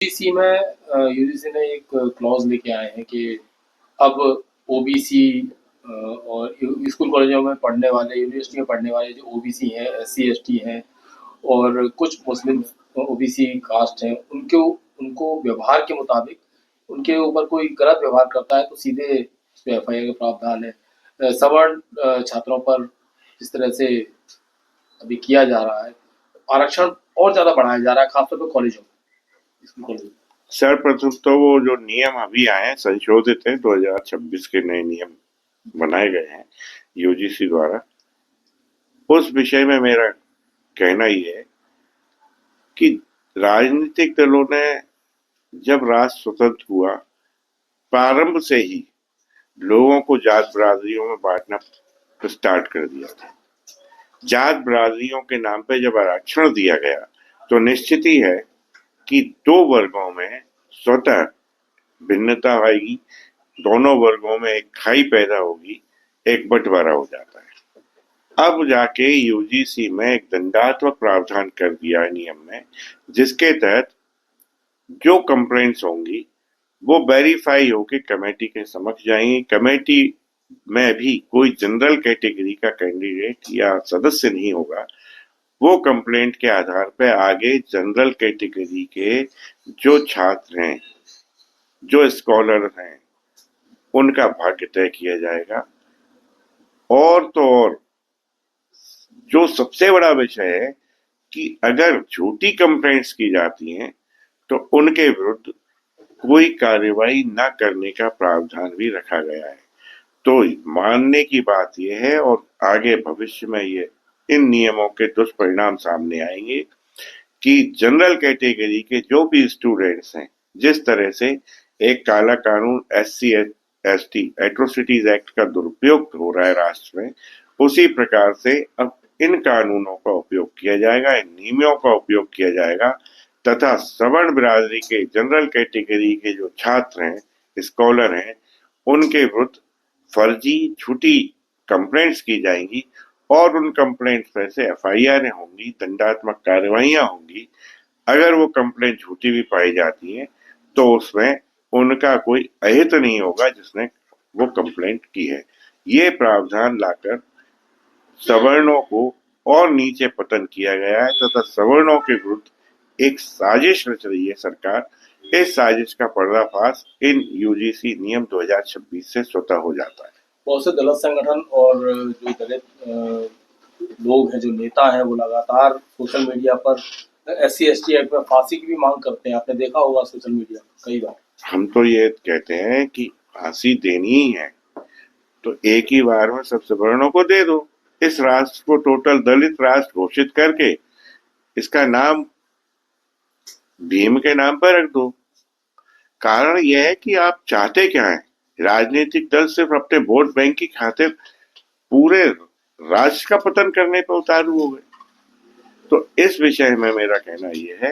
UGC में UGC ने एक क्लॉज लेके आए हैं कि अब ओबीसी और स्कूल कॉलेजों में पढ़ने वाले, यूनिवर्सिटी में पढ़ने वाले जो ओबीसी हैं, एससी एसटी हैं और कुछ मुस्लिम ओबीसी कास्ट हैं, उनको उनको व्यवहार के मुताबिक उनके ऊपर कोई गलत व्यवहार करता है तो सीधे उस पे एफआईआर का प्रावधान है। सवर्ण छात्रों पर जिस तरह से अभी किया जा रहा है, आरक्षण और ज्यादा बढ़ाया जा रहा है, खासतौर पर कॉलेजों में, स्कूल कॉलेजों में। सर्वप्रथम तो वो जो नियम अभी आए हैं संशोधित है 2026 के नए नियम बनाए गए हैं यूजीसी द्वारा। उस विषय में मेरा कहना ये है कि राजनीतिक दलों ने जब राष्ट्र स्वतंत्र हुआ प्रारंभ से ही लोगों को जात बिरादरियों में बांटना स्टार्ट कर दिया था। जात बिरादरियों के नाम पे जब आरक्षण दिया गया तो निश्चित ही है कि दो वर्गों में स्वतः भिन्नता आएगी, दोनों वर्गों में एक खाई पैदा होगी, एक बंटवारा हो जाता है। अब जाके यूजीसी में एक दंडात्मक प्रावधान कर दिया है नियम में, जिसके तहत जो कंप्लेंट्स होंगी वो वेरीफाई होके कमेटी के समक्ष जाएंगी। कमेटी में भी कोई जनरल कैटेगरी का कैंडिडेट या सदस्य नहीं होगा। वो कंप्लेंट के आधार पर आगे जनरल कैटेगरी के जो छात्र हैं, जो स्कॉलर हैं, उनका भाग्य तय किया जाएगा। और तो और जो सबसे बड़ा विषय है कि अगर झूठी कंप्लेंट्स की जाती हैं तो उनके विरुद्ध कोई कार्रवाई न करने का प्रावधान भी रखा गया है। तो मानने की बात यह है और आगे भविष्य में ये इन नियमों के दुष्परिणाम सामने आएंगे कि जनरल कैटेगरी के जो भी स्टूडेंट्स हैं, जिस तरह से एक काला कानून एससी एसटी एट्रोसिटीज एक्ट का दुरुपयोग हो रहा है राष्ट्र में, उसी प्रकार से अब इन कानूनों का उपयोग किया जाएगा, इन नियमों का उपयोग किया जाएगा तथा सवर्ण बिरादरी के जनरल कैटेगरी के जो छात्र हैं, स्कॉलर हैं, उनके विरुद्ध फर्जी झूठी कंप्लेंट्स की जाएंगी और उन कंप्लेंट्स पर से एफआईआर होंगी, दंडात्मक कार्रवाइयां होंगी। अगर वो कंप्लेंट झूठी भी पाई जाती है तो उसमें उनका कोई अहित नहीं होगा जिसने वो कंप्लेंट की है। ये प्रावधान लाकर सवर्णों को और नीचे पतन किया गया है तथा सवर्णों के विरुद्ध एक साजिश रच रही है सरकार। इस साजिश का पर्दाफाश इन यूजीसी नियम 2026 से स्वतः हो जाता है। बहुत से दलित संगठन और जो दलित लोग हैं, जो नेता हैं, वो लगातार सोशल मीडिया पर एससी एसटी एक्ट में फांसी की भी मांग करते हैं। आपने देखा होगा सोशल मीडिया कई बार। हम तो ये कहते हैं कि फांसी देनी ही है तो एक ही बार में सब सवर्णों को दे दो। इस राष्ट्र को टोटल दलित राष्ट्र घोषित करके इसका नाम भीम के नाम पर रख दो। कारण यह है कि आप चाहते क्या है। राजनीतिक दल सिर्फ अपने वोट बैंक की खातिर पूरे राष्ट्र का पतन करने पर उतारू हो गए। तो इस विषय में मेरा कहना यह है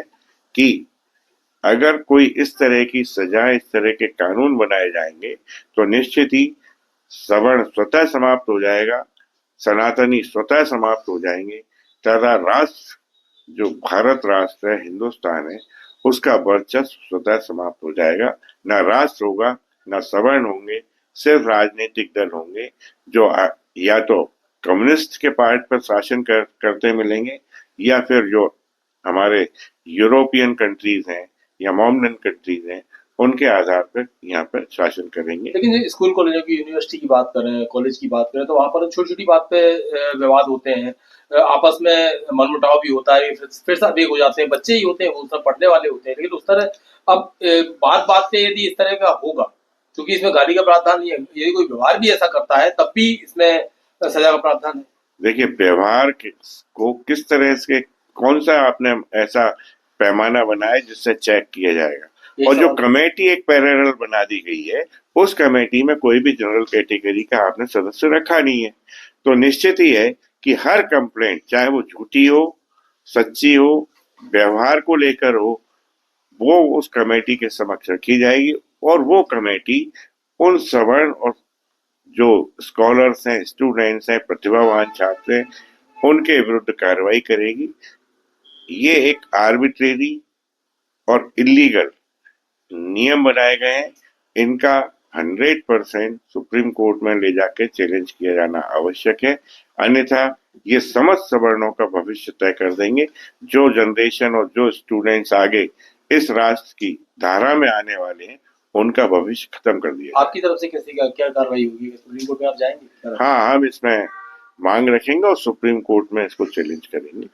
कि अगर कोई इस तरह की सजा, इस तरह के कानून बनाए जाएंगे तो निश्चित ही सवर्ण स्वतः समाप्त हो जाएगा, सनातनी स्वतः समाप्त हो जाएंगे तथा राष्ट्र जो भारत राष्ट्र है, हिंदुस्तान है, उसका वर्चस्व स्वतः समाप्त हो जाएगा। न राष्ट्र होगा, न सवर्ण होंगे, सिर्फ राजनीतिक दल होंगे जो या तो कम्युनिस्ट के पार्ट पर शासन करते मिलेंगे या फिर जो हमारे यूरोपियन कंट्रीज हैं या मॉमडन कंट्रीज हैं, उनके आधार पर यहाँ पर शासन करेंगे। लेकिन स्कूल कॉलेजों की, यूनिवर्सिटी की बात करें, कॉलेज की बात करें, तो वहाँ पर छोटी छोटी बात पे विवाद होते हैं, आपस में मनमुटाव भी होता है, फिर से अनेक हो जाते हैं, बच्चे ही होते हैं, वो सब पढ़ने वाले होते हैं। लेकिन उस तरह अब बात बात पे यदि इस तरह का होगा, क्योंकि इसमें गाली का प्रावधान नहीं है, यदि कोई व्यवहार भी ऐसा करता है तब भी इसमें सजा का प्रावधान है। देखिए, व्यवहार को किस तरह से, कौन सा आपने ऐसा पैमाना बनाया जिससे चेक किया जाएगा। और जो कमेटी एक पैरेलल बना दी गई है, उस कमेटी में कोई भी जनरल कैटेगरी का आपने सदस्य रखा नहीं है, तो निश्चित ही है कि हर कंप्लेंट, चाहे वो झूठी हो, सच्ची हो, व्यवहार को लेकर हो, वो उस कमेटी के समक्ष रखी जाएगी और वो कमेटी उन सवर्ण और जो स्कॉलर्स हैं, स्टूडेंट्स हैं, प्रतिभावान छात्र हैं, उनके विरुद्ध कार्रवाई करेगी। ये एक आर्बिट्रेरी और इलीगल नियम बनाए गए हैं, इनका 100% सुप्रीम कोर्ट में ले जाके चैलेंज किया जाना आवश्यक है। अन्यथा ये समस्त सवर्णों का भविष्य तय कर देंगे। जो जनरेशन और जो स्टूडेंट्स आगे इस राष्ट्र की धारा में आने वाले हैं, उनका भविष्य खत्म कर दिया। आपकी तरफ से कैसे क्या कार्रवाई होगी? सुप्रीम कोर्ट में आप जाएंगे? हाँ, हम इसमें मांग रखेंगे और सुप्रीम कोर्ट में इसको चैलेंज करेंगे।